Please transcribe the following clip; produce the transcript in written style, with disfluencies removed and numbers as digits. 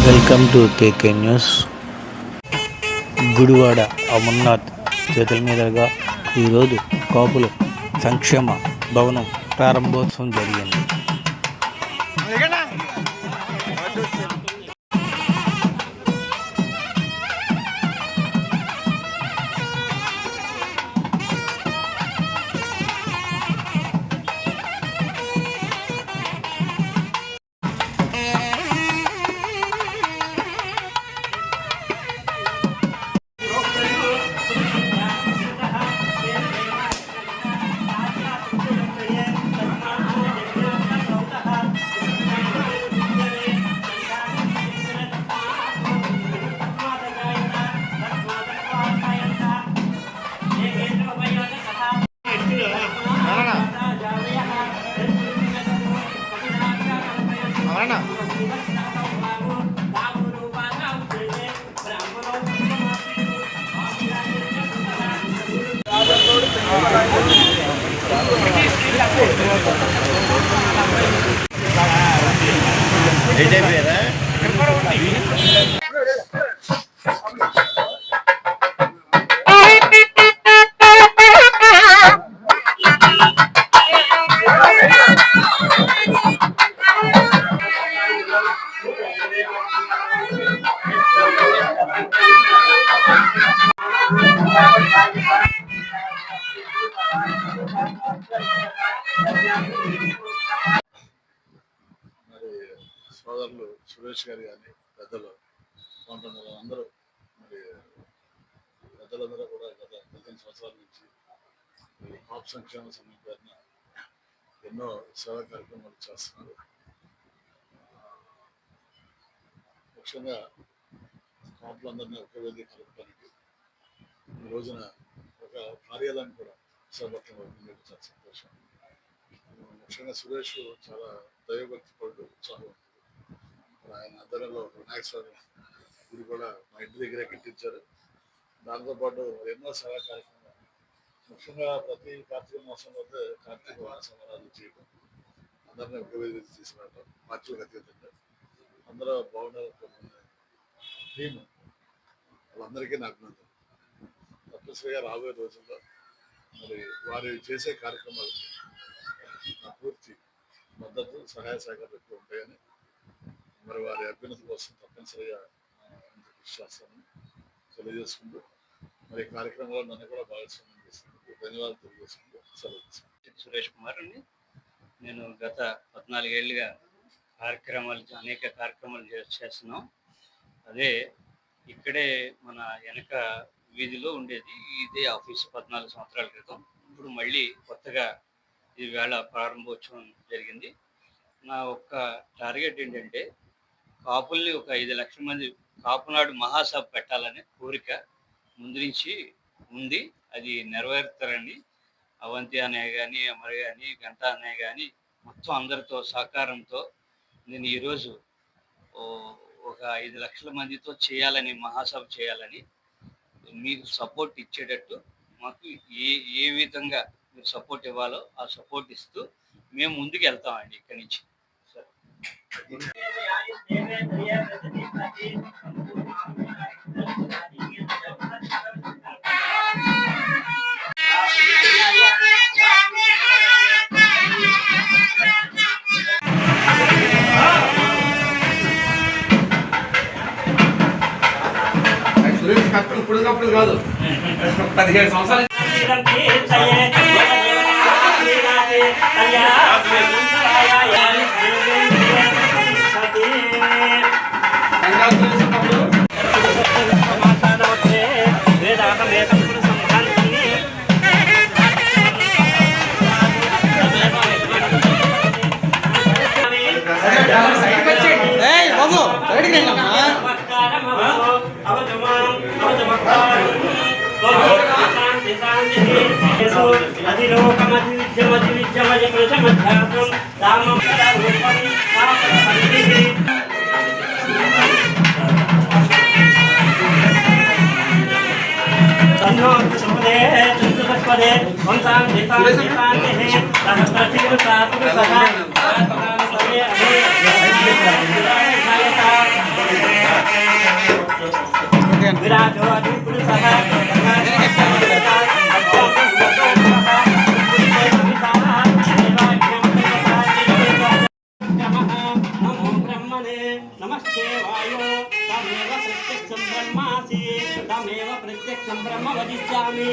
Welcome to KK news. Gudivada Amarnath చేతుల మీదుగా ఈరోజు కాపుల సంక్షేమ భవనం ప్రారంభోత్సవం జరిగింది. మరి సోదరులు సురేష్ గారు కానీ పెద్దలు కొంతమంది అందరూ మరి పెద్దలందరూ కూడా గత 15 సంవత్సరాల నుంచి కాపు సంక్షేమ సంబంధించిన ఎన్నో సేవా కార్యక్రమాలు చేస్తున్నారు. ముఖ్యంగా కాపులందరినీ ఒకే వేదిక కలపడానికి ఈ రోజున ఒక కార్యాలయాన్ని కూడా చేపట్టడం చాలా సంతోషం. ముఖ్యంగా సురేష్ చాలా దైవభక్తి పడు ఉత్సాహం. ఆయన ఆధ్వర్యంలో వినాయక స్వామి గుడి కూడా మా ఇంటి దగ్గరే కట్టించారు. దాంతోపాటు ఎన్నో సేవా కార్యక్రమాలు, ముఖ్యంగా ప్రతి కార్తీక మాసం వద్ద కార్తీక వాన సంబరాలు చేయడం, అందరినీ ఒక వేదిక తీసుకురావడం, పార్టీలకు అతీతంగా అందరూ బాగున్నారు. టీమ్ వాళ్ళందరికీ నాకు తప్పనిసరిగా రాబోయే రోజుల్లో మరి వారు చేసే కార్యక్రమాలకి పూర్తి మద్దతు సహాయ సహకారాలు ఎక్కువ ఉంటాయని, మరి వారి అభ్యున్నత కోసం తప్పనిసరిగా కృషి చేస్తానని తెలియజేసుకుంటూ మరి కార్యక్రమంలో నన్ను కూడా భాగస్వామ్యం చేసినందుకు ధన్యవాదాలు తెలియజేసుకుంటూ సెలవు తీసుకుంటాను. సురేష్ కుమార్ అండి. నేను గత 14 ఏళ్ళుగా అనేక కార్యక్రమాలు చేస్తున్నాం. అదే ఇక్కడే మన వెనక వీధిలో ఉండేది ఇదే ఆఫీసు 14 సంవత్సరాల క్రితం. ఇప్పుడు మళ్ళీ కొత్తగా ఈ వేళ ప్రారంభోత్సవం జరిగింది. నా ఒక్క టార్గెట్ ఏంటంటే కాపుల్ని ఒక 5 లక్షల మంది కాపునాడు మహాసభ పెట్టాలనే కోరిక ముందు నుంచి ఉంది. అది నెరవేరుతారని అవంతి అనే కానీ, అమర్ కానీ, గంట అనే కానీ మొత్తం అందరితో సహకారంతో నేను ఈరోజు ఒక 5 లక్షల మందితో చేయాలని, మహాసభ చేయాలని మీకు సపోర్ట్ ఇచ్చేటట్టు మాకు ఏ విధంగా మీరు సపోర్ట్ ఇవ్వాలో ఆ సపోర్ట్ ఇస్తూ మేము ముందుకు వెళ్తామండి ఇక్కడి నుంచి. సరే, ఇప్పుడు కాదు 17 సంవత్సరాలు ప్రత్యక్షం బ్రహ్మ వదిష్యామి